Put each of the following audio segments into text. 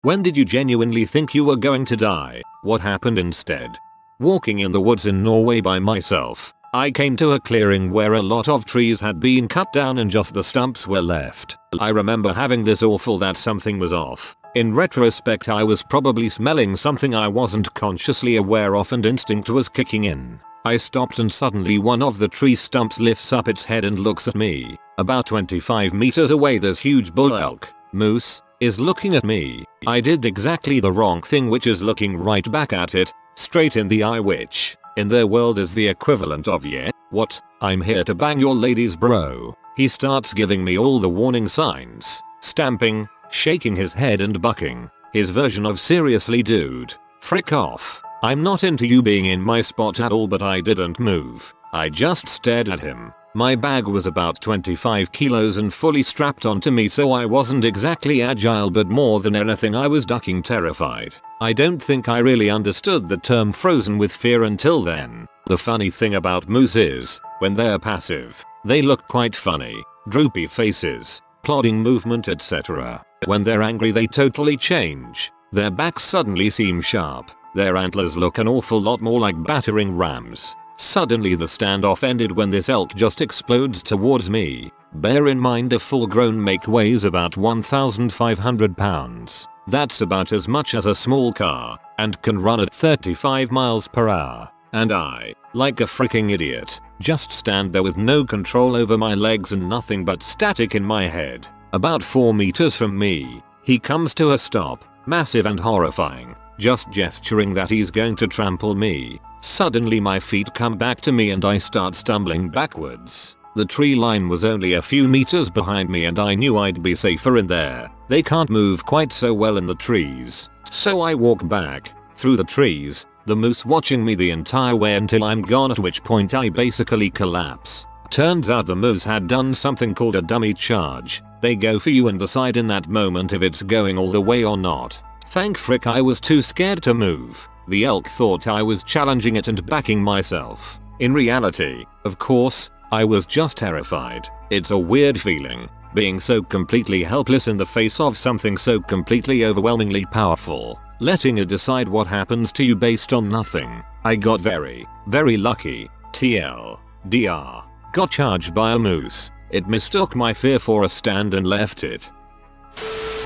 When did you genuinely think you were going to die? What happened instead? Walking in the woods in Norway by myself, I came to a clearing where a lot of trees had been cut down and just the stumps were left. I remember having this awful that something was off. In retrospect, I was probably smelling something I wasn't consciously aware of and instinct was kicking in. I stopped and suddenly one of the tree stumps lifts up its head and looks at me. About 25 meters away, this huge bull elk, moose, is looking at me. I did exactly the wrong thing, which is looking right back at it, straight in the eye, which, in their world, is the equivalent of "yeah, what, I'm here to bang your ladies bro." He starts giving me all the warning signs, stamping, shaking his head and bucking. His version of "seriously dude, frick off. I'm not into you being in my spot at all," but I didn't move. I just stared at him. My bag was about 25 kilos and fully strapped onto me, so I wasn't exactly agile, but more than anything I was ducking, terrified. I don't think I really understood the term frozen with fear until then. The funny thing about moose is, when they're passive, they look quite funny. Droopy faces, plodding movement, etc. When they're angry, they totally change. Their backs suddenly seem sharp. Their antlers look an awful lot more like battering rams. Suddenly the standoff ended when this elk just explodes towards me. Bear in mind, a full-grown make weighs about 1,500 pounds. That's about as much as a small car, and can run at 35 miles per hour. And I, like a freaking idiot, just stand there with no control over my legs and nothing but static in my head. About 4 meters from me, he comes to a stop, massive and horrifying, just gesturing that he's going to trample me. Suddenly my feet come back to me and I start stumbling backwards. The tree line was only a few meters behind me and I knew I'd be safer in there. They can't move quite so well in the trees. So I walk back, through the trees, the moose watching me the entire way until I'm gone, at which point I basically collapse. Turns out the moose had done something called a dummy charge. They go for you and decide in that moment if it's going all the way or not. Thank frick I was too scared to move. The elk thought I was challenging it and backing myself. In reality, of course, I was just terrified. It's a weird feeling, being so completely helpless in the face of something so completely overwhelmingly powerful, letting it decide what happens to you based on nothing. I got very, very lucky. TLDR. Got charged by a moose. It mistook my fear for a stand and left it.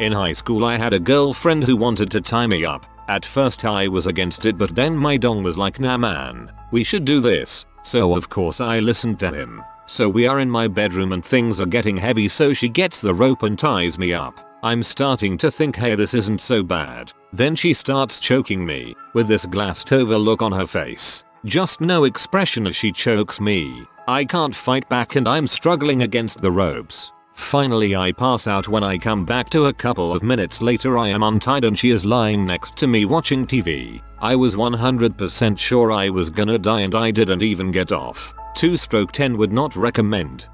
In high school I had a girlfriend who wanted to tie me up. At first I was against it, but then my dong was like, "Nah man, we should do this." So of course I listened to him. So we are in my bedroom and things are getting heavy, so she gets the rope and ties me up. I'm starting to think, hey, this isn't so bad. Then she starts choking me, with this glassed over look on her face. Just no expression as she chokes me. I can't fight back and I'm struggling against the ropes. Finally I pass out. When I come back to a couple of minutes later, I am untied and she is lying next to me watching TV. I was 100% sure I was gonna die and I didn't even get off. 2/10 would not recommend.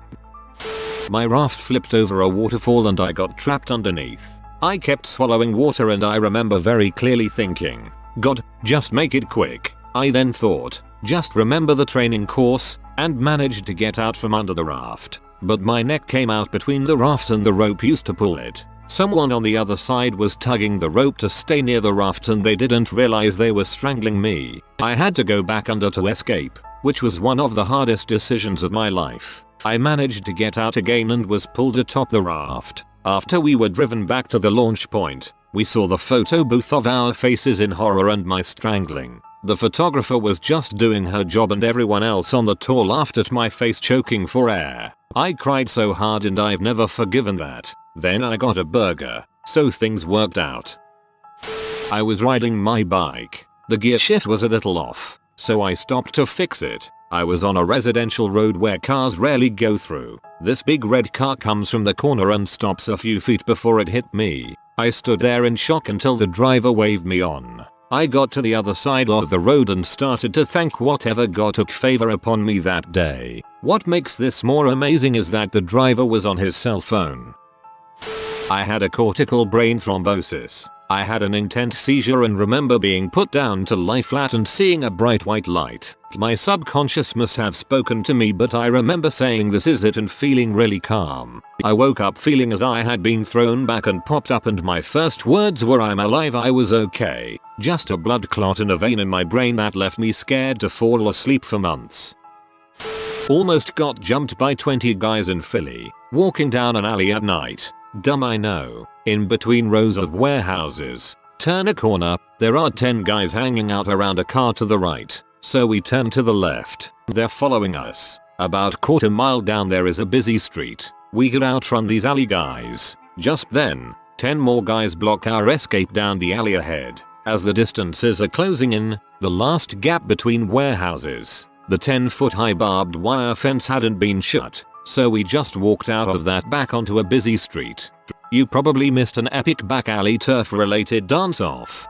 My raft flipped over a waterfall and I got trapped underneath. I kept swallowing water and I remember very clearly thinking, "God, just make it quick." I then thought, just remember the training course, and managed to get out from under the raft. But my neck came out between the raft and the rope used to pull it. Someone on the other side was tugging the rope to stay near the raft and they didn't realize they were strangling me. I had to go back under to escape, which was one of the hardest decisions of my life. I managed to get out again and was pulled atop the raft. After we were driven back to the launch point, we saw the photo booth of our faces in horror and my strangling. The photographer was just doing her job and everyone else on the tour laughed at my face choking for air. I cried so hard and I've never forgiven that. Then I got a burger, so things worked out. I was riding my bike. The gear shift was a little off, so I stopped to fix it. I was on a residential road where cars rarely go through. This big red car comes from the corner and stops a few feet before it hit me. I stood there in shock until the driver waved me on. I got to the other side of the road and started to thank whatever God took favor upon me that day. What makes this more amazing is that the driver was on his cell phone. I had a cortical brain thrombosis. I had an intense seizure and remember being put down to lie flat and seeing a bright white light. My subconscious must have spoken to me, but I remember saying this is it and feeling really calm. I woke up feeling as I had been thrown back and popped up, and my first words were I'm alive, I was okay. Just a blood clot in a vein in my brain that left me scared to fall asleep for months. Almost got jumped by 20 guys in Philly, walking down an alley at night. Dumb I know. In between rows of warehouses. Turn a corner, there are 10 guys hanging out around a car to the right. So we turn to the left. They're following us. About quarter mile down there is a busy street. We could outrun these alley guys. Just then, 10 more guys block our escape down the alley ahead. As the distances are closing in, the last gap between warehouses, the 10-foot high barbed wire fence hadn't been shut. So we just walked out of that back onto a busy street. You probably missed an epic back alley turf related dance off.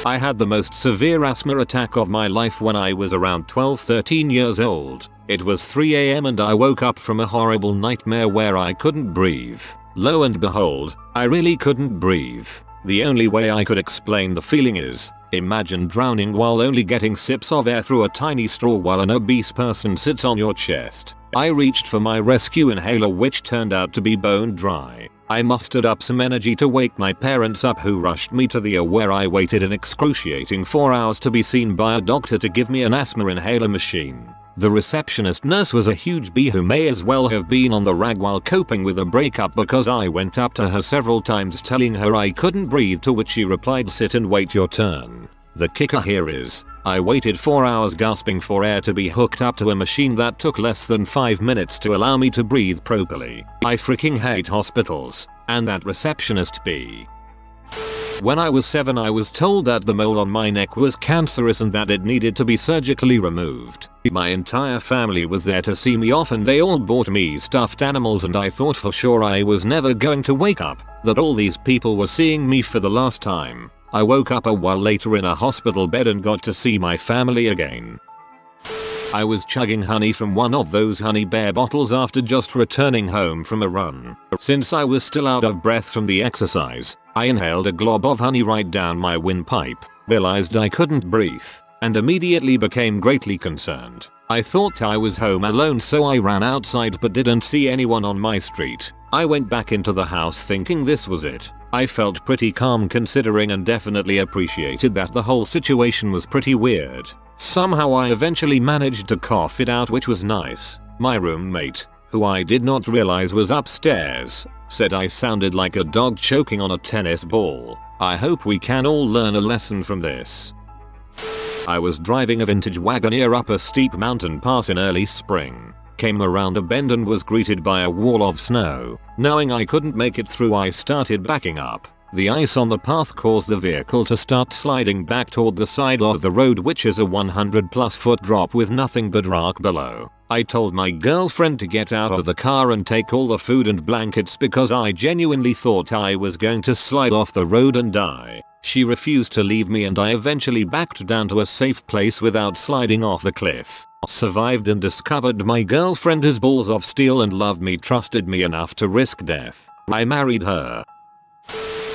I had the most severe asthma attack of my life when I was around 12-13 years old. It was 3 AM and I woke up from a horrible nightmare where I couldn't breathe. Lo and behold, I really couldn't breathe. The only way I could explain the feeling is, imagine drowning while only getting sips of air through a tiny straw while an obese person sits on your chest. I reached for my rescue inhaler, which turned out to be bone dry. I mustered up some energy to wake my parents up, who rushed me to the ER, where I waited an excruciating 4 hours to be seen by a doctor to give me an asthma inhaler machine. The receptionist nurse was a huge bee who may as well have been on the rag while coping with a breakup, because I went up to her several times telling her I couldn't breathe, to which she replied, sit and wait your turn. The kicker here is, I waited 4 hours gasping for air to be hooked up to a machine that took less than 5 minutes to allow me to breathe properly. I freaking hate hospitals, and that receptionist bee. When I was 7, I was told that the mole on my neck was cancerous and that it needed to be surgically removed. My entire family was there to see me off and they all bought me stuffed animals, and I thought for sure I was never going to wake up, that all these people were seeing me for the last time. I woke up a while later in a hospital bed and got to see my family again. I was chugging honey from one of those honey bear bottles after just returning home from a run. Since I was still out of breath from the exercise, I inhaled a glob of honey right down my windpipe, realized I couldn't breathe, and immediately became greatly concerned. I thought I was home alone, so I ran outside but didn't see anyone on my street. I went back into the house thinking this was it. I felt pretty calm considering, and definitely appreciated that the whole situation was pretty weird. Somehow I eventually managed to cough it out, which was nice. My roommate, who I did not realize was upstairs, said I sounded like a dog choking on a tennis ball. I hope we can all learn a lesson from this. I was driving a vintage Wagoneer up a steep mountain pass in early spring. Came around a bend and was greeted by a wall of snow. Knowing I couldn't make it through, I started backing up. The ice on the path caused the vehicle to start sliding back toward the side of the road, which is a 100+ foot drop with nothing but rock below. I told my girlfriend to get out of the car and take all the food and blankets because I genuinely thought I was going to slide off the road and die. She refused to leave me and I eventually backed down to a safe place without sliding off the cliff. Survived and discovered my girlfriend is balls of steel and loved me, trusted me enough to risk death. I married her.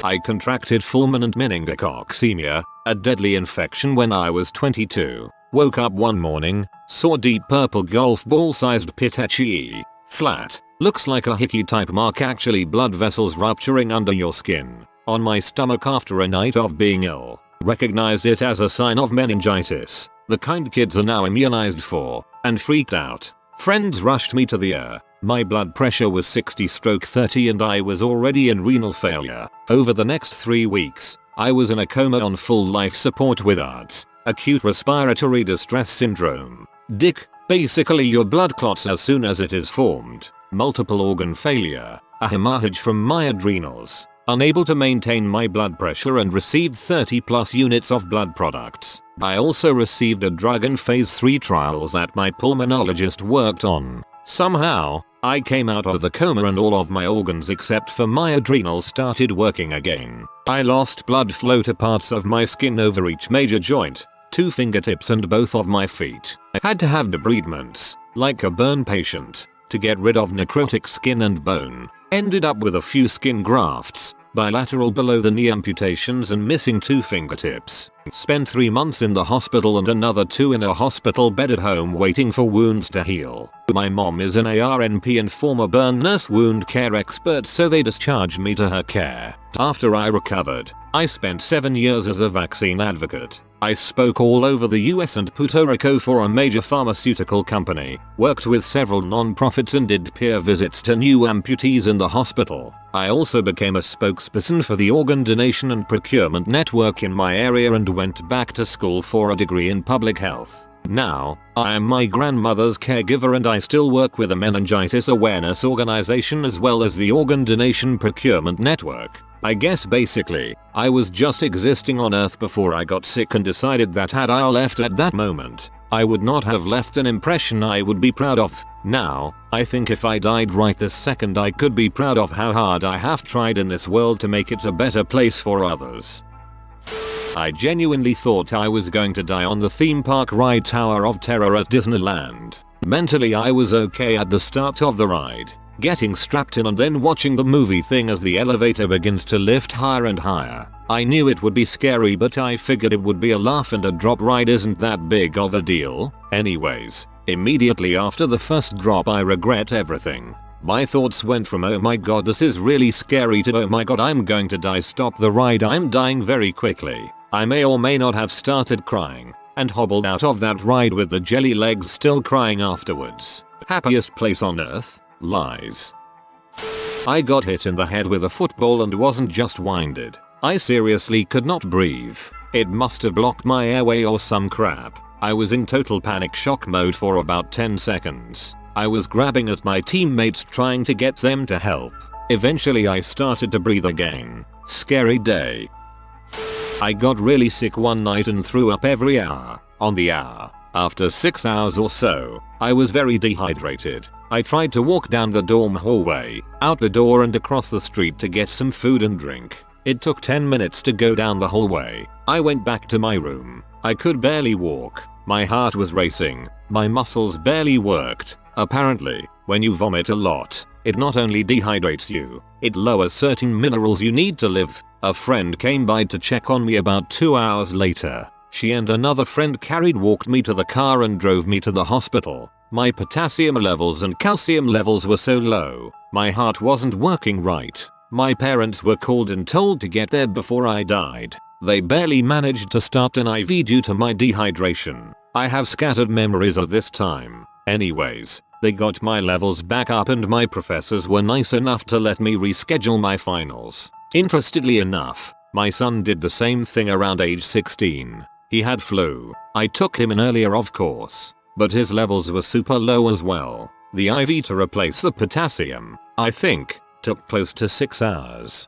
I contracted fulminant meningococcemia, a deadly infection, when I was 22. Woke up one morning, saw deep purple golf ball sized petechiae. Flat. Looks like a hickey type mark, actually blood vessels rupturing under your skin. On my stomach after a night of being ill. Recognized it as a sign of meningitis, the kind kids are now immunized for, and freaked out. Friends rushed me to the ER. My blood pressure was 60/30 and I was already in renal failure. Over the next 3 weeks, I was in a coma on full life support with ARDS, acute respiratory distress syndrome. DIC, basically your blood clots as soon as it is formed. Multiple organ failure, a hemorrhage from my adrenals. Unable to maintain my blood pressure and received 30+ units of blood products. I also received a drug in phase 3 trials that my pulmonologist worked on. Somehow, I came out of the coma and all of my organs except for my adrenals started working again. I lost blood flow to parts of my skin over each major joint, 2 fingertips and both of my feet. I had to have debridements, like a burn patient, to get rid of necrotic skin and bone. Ended up with a few skin grafts, bilateral below the knee amputations and missing 2 fingertips. Spent 3 months in the hospital and another 2 in a hospital bed at home waiting for wounds to heal. My mom is an ARNP and former burn nurse wound care expert, so they discharged me to her care. After I recovered, I spent 7 years as a vaccine advocate. I spoke all over the US and Puerto Rico for a major pharmaceutical company, worked with several non-profits and did peer visits to new amputees in the hospital. I also became a spokesperson for the organ donation and procurement network in my area and went back to school for a degree in public health. Now, I am my grandmother's caregiver and I still work with a meningitis awareness organization as well as the organ donation procurement network. I guess basically, I was just existing on Earth before I got sick and decided that had I left at that moment, I would not have left an impression I would be proud of. Now, I think if I died right this second I could be proud of how hard I have tried in this world to make it a better place for others. I genuinely thought I was going to die on the theme park ride Tower of Terror at Disneyland. Mentally I was okay at the start of the ride, getting strapped in and then watching the movie thing as the elevator begins to lift higher and higher. I knew it would be scary but I figured it would be a laugh and a drop ride isn't that big of a deal. Anyways, immediately after the first drop I regret everything. My thoughts went from oh my god this is really scary to oh my god I'm going to die, stop the ride, I'm dying very quickly. I may or may not have started crying and hobbled out of that ride with the jelly legs still crying afterwards. Happiest place on earth? Lies. I got hit in the head with a football and wasn't just winded. I seriously could not breathe. It must have blocked my airway or some crap. I was in total panic shock mode for about 10 seconds. I was grabbing at my teammates trying to get them to help. Eventually I started to breathe again. Scary day. I got really sick one night and threw up every hour. On the hour. After 6 hours or so, I was very dehydrated. I tried to walk down the dorm hallway, out the door and across the street to get some food and drink. It took 10 minutes to go down the hallway. I went back to my room. I could barely walk. My heart was racing. My muscles barely worked. Apparently, when you vomit a lot, it not only dehydrates you, it lowers certain minerals you need to live. A friend came by to check on me about 2 hours later. She and another friend walked me to the car and drove me to the hospital. My potassium levels and calcium levels were so low, my heart wasn't working right. My parents were called and told to get there before I died. They barely managed to start an IV due to my dehydration. I have scattered memories of this time. Anyways, they got my levels back up and my professors were nice enough to let me reschedule my finals. Interestedly enough, my son did the same thing around age 16. He had flu. I took him in earlier of course, but his levels were super low as well. The IV to replace the potassium, I think, took close to 6 hours.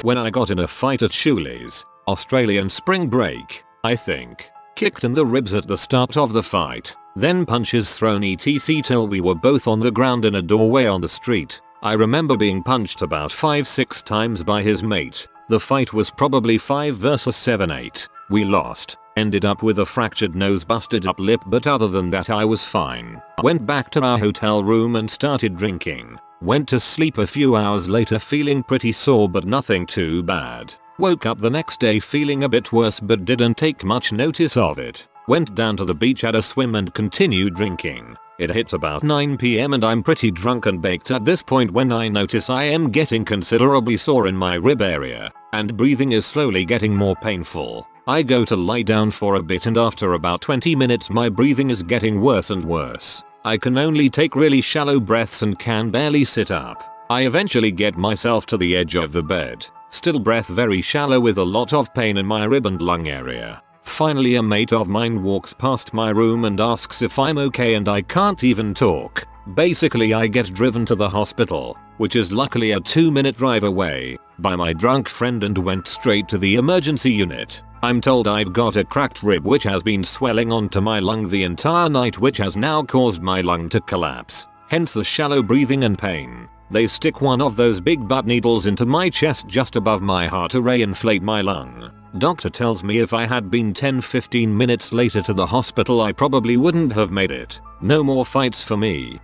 When I got in a fight at Shoeley's, Australian spring break, I think, kicked in the ribs at the start of the fight, then punches thrown etc till we were both on the ground in a doorway on the street. I remember being punched about 5-6 times by his mate. The fight was probably 5 versus 7-8. We lost. Ended up with a fractured nose, busted up lip, but other than that I was fine. Went back to our hotel room and started drinking. Went to sleep a few hours later feeling pretty sore but nothing too bad. Woke up the next day feeling a bit worse but didn't take much notice of it. Went down to the beach, had a swim and continued drinking. It hit about 9 PM and I'm pretty drunk and baked at this point when I notice I am getting considerably sore in my rib area, and breathing is slowly getting more painful. I go to lie down for a bit and after about 20 minutes my breathing is getting worse and worse. I can only take really shallow breaths and can barely sit up. I eventually get myself to the edge of the bed. Still breath very shallow with a lot of pain in my rib and lung area. Finally a mate of mine walks past my room and asks if I'm okay and I can't even talk. Basically I get driven to the hospital, which is luckily a 2-minute drive away, by my drunk friend and went straight to the emergency unit. I'm told I've got a cracked rib which has been swelling onto my lung the entire night, which has now caused my lung to collapse, hence the shallow breathing and pain. They stick one of those big butt needles into my chest just above my heart to re-inflate my lung. Doctor tells me if I had been 10-15 minutes later to the hospital I probably wouldn't have made it. No more fights for me.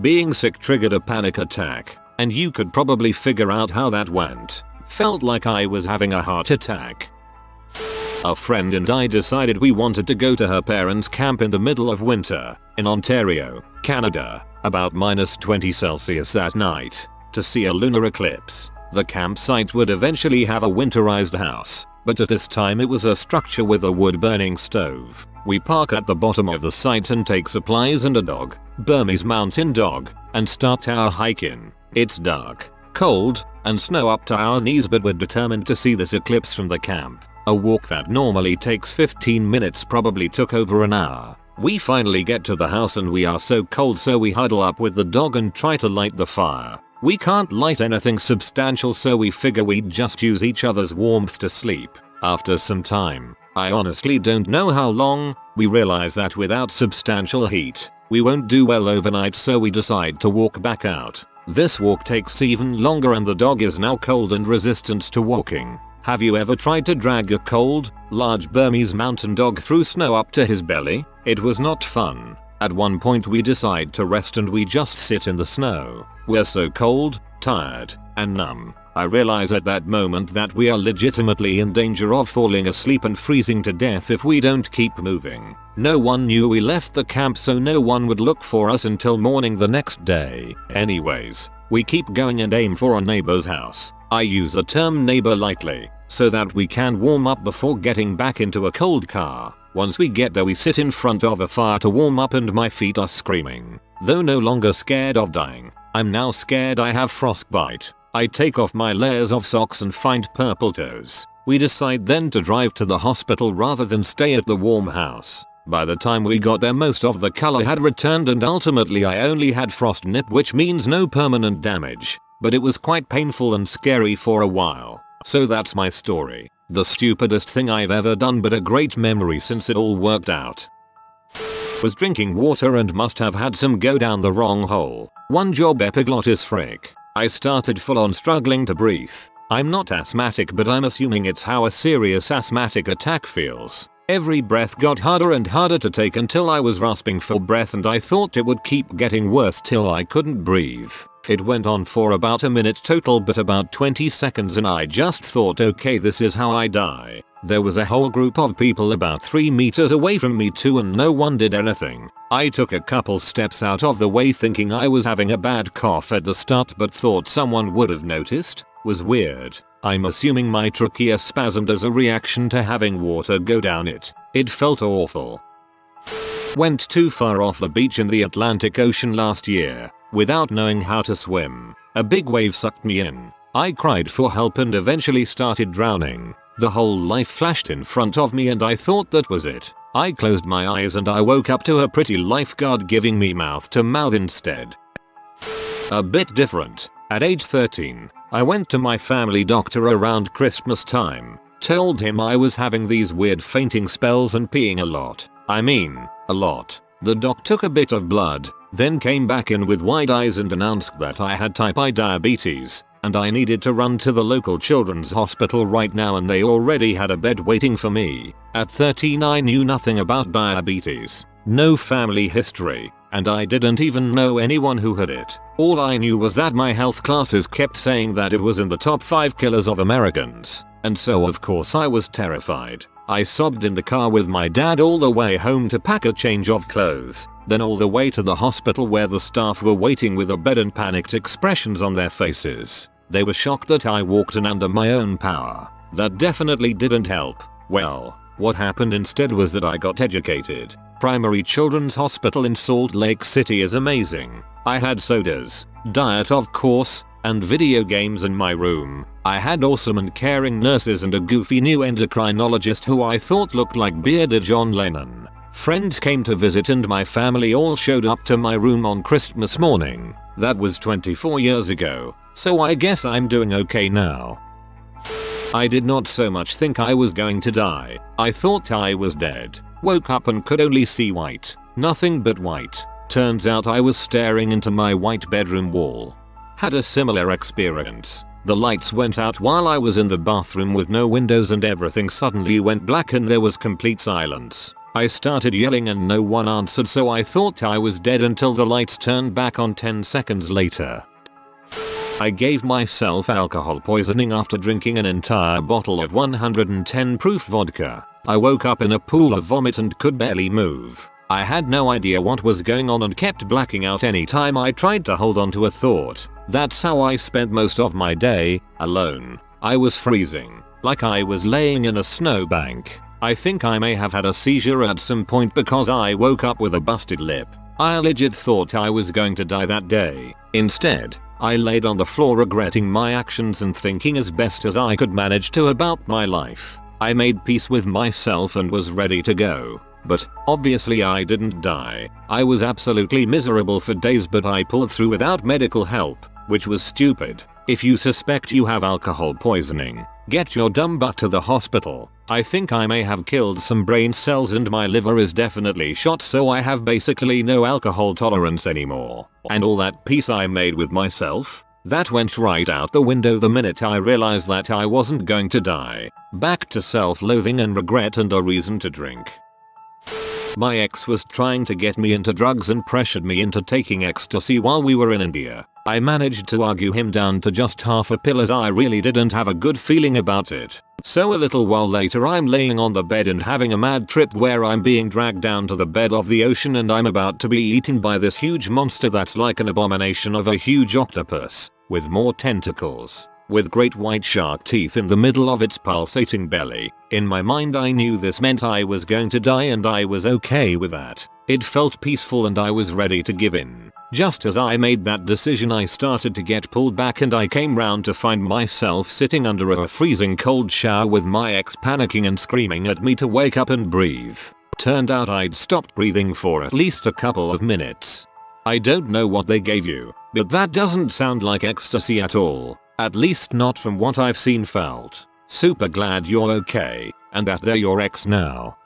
Being sick triggered a panic attack, and you could probably figure out how that went. Felt like I was having a heart attack. A friend and I decided we wanted to go to her parents' camp in the middle of winter, in Ontario, Canada, about -20 Celsius that night, to see a lunar eclipse. The campsite would eventually have a winterized house, but at this time it was a structure with a wood-burning stove. We park at the bottom of the site and take supplies and a dog, Burmese mountain dog, and start our hike in. It's dark, cold, and snow up to our knees, but we're determined to see this eclipse from the camp. A walk that normally takes 15 minutes probably took over an hour. We finally get to the house and we are so cold, so we huddle up with the dog and try to light the fire. We can't light anything substantial, so we figure we'd just use each other's warmth to sleep. After some time, I honestly don't know how long, we realize that without substantial heat, we won't do well overnight, so we decide to walk back out. This walk takes even longer and the dog is now cold and resistant to walking. Have you ever tried to drag a cold, large Burmese mountain dog through snow up to his belly? It was not fun. At one point we decide to rest and we just sit in the snow. We're so cold, tired, and numb. I realize at that moment that we are legitimately in danger of falling asleep and freezing to death if we don't keep moving. No one knew we left the camp, so no one would look for us until morning the next day. Anyways, we keep going and aim for a neighbor's house. I use the term neighbor lightly, so that we can warm up before getting back into a cold car. Once we get there we sit in front of a fire to warm up and my feet are screaming. Though no longer scared of dying, I'm now scared I have frostbite. I take off my layers of socks and find purple toes. We decide then to drive to the hospital rather than stay at the warm house. By the time we got there most of the color had returned and ultimately I only had frost nip, which means no permanent damage. But it was quite painful and scary for a while. So that's my story. The stupidest thing I've ever done, but a great memory since it all worked out. Was drinking water and must have had some go down the wrong hole. One job epiglottis frick. I started full on struggling to breathe. I'm not asthmatic, but I'm assuming it's how a serious asthmatic attack feels. Every breath got harder and harder to take until I was rasping for breath, and I thought it would keep getting worse till I couldn't breathe. It went on for about a minute total, but about 20 seconds, and I just thought, okay, this is how I die. There was a whole group of people about 3 meters away from me too, and no one did anything. I took a couple steps out of the way thinking I was having a bad cough at the start, but thought someone would have noticed. Was weird. I'm assuming my trachea spasmed as a reaction to having water go down it. It felt awful. Went too far off the beach in the Atlantic Ocean last year. Without knowing how to swim, a big wave sucked me in. I cried for help and eventually started drowning. The whole life flashed in front of me and I thought that was it. I closed my eyes and I woke up to a pretty lifeguard giving me mouth to mouth instead. A bit different. At age 13, I went to my family doctor around Christmas time. Told him I was having these weird fainting spells and peeing a lot. I mean, a lot. The doc took a bit of blood, then came back in with wide eyes and announced that I had type I diabetes, and I needed to run to the local children's hospital right now, and they already had a bed waiting for me. At 13 I knew nothing about diabetes, no family history, and I didn't even know anyone who had it. All I knew was that my health classes kept saying that it was in the top 5 killers of Americans, and so of course I was terrified. I sobbed in the car with my dad all the way home to pack a change of clothes, then all the way to the hospital where the staff were waiting with a bed and panicked expressions on their faces. They were shocked that I walked in under my own power. That definitely didn't help. Well, what happened instead was that I got educated. Primary Children's Hospital in Salt Lake City is amazing. I had sodas, diet of course, and video games in my room. I had awesome and caring nurses and a goofy new endocrinologist who I thought looked like bearded John Lennon. Friends came to visit and my family all showed up to my room on Christmas morning. That was 24 years ago, so I guess I'm doing okay now. I did not so much think I was going to die. I thought I was dead. Woke up and could only see white. Nothing but white. Turns out I was staring into my white bedroom wall. Had a similar experience. The lights went out while I was in the bathroom with no windows and everything suddenly went black and there was complete silence. I started yelling and no one answered, so I thought I was dead until the lights turned back on 10 seconds later. I gave myself alcohol poisoning after drinking an entire bottle of 110 proof vodka. I woke up in a pool of vomit and could barely move. I had no idea what was going on and kept blacking out anytime I tried to hold on to a thought. That's how I spent most of my day, alone. I was freezing, like I was laying in a snowbank. I think I may have had a seizure at some point because I woke up with a busted lip. I legit thought I was going to die that day. Instead, I laid on the floor regretting my actions and thinking as best as I could manage to about my life. I made peace with myself and was ready to go. But obviously I didn't die. I was absolutely miserable for days, but I pulled through without medical help, which was stupid. If you suspect you have alcohol poisoning, get your dumb butt to the hospital. I think I may have killed some brain cells and my liver is definitely shot, so I have basically no alcohol tolerance anymore. And all that peace I made with myself, that went right out the window the minute I realized that I wasn't going to die. Back to self-loathing and regret and a reason to drink. My ex was trying to get me into drugs and pressured me into taking ecstasy while we were in India. I managed to argue him down to just half a pill as I really didn't have a good feeling about it. So a little while later I'm laying on the bed and having a mad trip where I'm being dragged down to the bed of the ocean and I'm about to be eaten by this huge monster that's like an abomination of a huge octopus, with more tentacles, with great white shark teeth in the middle of its pulsating belly. In my mind I knew this meant I was going to die and I was okay with that. It felt peaceful and I was ready to give in. Just as I made that decision I started to get pulled back and I came round to find myself sitting under a freezing cold shower with my ex panicking and screaming at me to wake up and breathe. Turned out I'd stopped breathing for at least a couple of minutes. I don't know what they gave you, but that doesn't sound like ecstasy at all. At least not from what I've seen felt. Super glad you're okay, and that they're your ex now.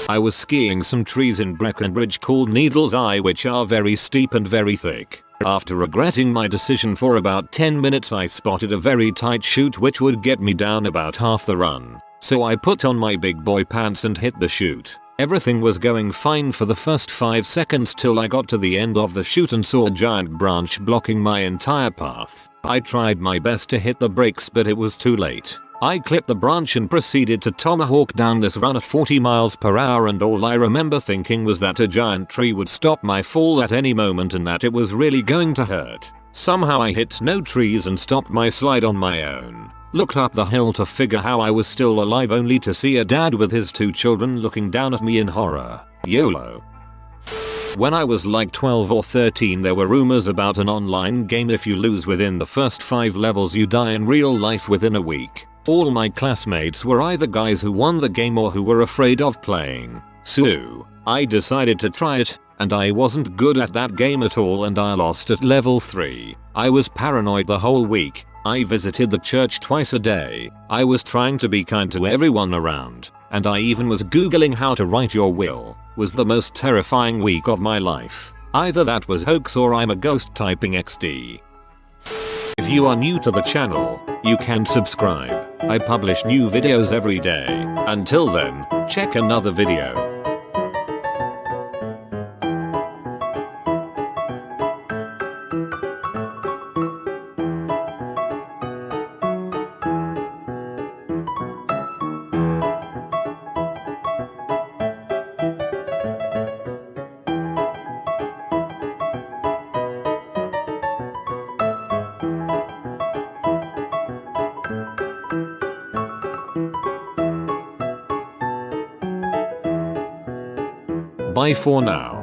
I was skiing some trees in Breckenridge called Needles Eye, which are very steep and very thick. After regretting my decision for about 10 minutes I spotted a very tight chute which would get me down about half the run. So I put on my big boy pants and hit the chute. Everything was going fine for the first 5 seconds till I got to the end of the chute and saw a giant branch blocking my entire path. I tried my best to hit the brakes but it was too late. I clipped the branch and proceeded to tomahawk down this run at 40 miles per hour, and all I remember thinking was that a giant tree would stop my fall at any moment and that it was really going to hurt. Somehow I hit no trees and stopped my slide on my own. Looked up the hill to figure how I was still alive only to see a dad with his 2 children looking down at me in horror. YOLO. When I was like 12 or 13 there were rumors about an online game. If you lose within the first 5 levels you die in real life within a week. All my classmates were either guys who won the game or who were afraid of playing. So I decided to try it, and I wasn't good at that game at all and I lost at level 3. I was paranoid the whole week. I visited the church twice a day. I was trying to be kind to everyone around, and I even was googling how to write your will. Was the most terrifying week of my life. Either that was hoax or I'm a ghost typing XD. If you are new to the channel, you can subscribe. I publish new videos every day. Until then, check another video. Bye for now.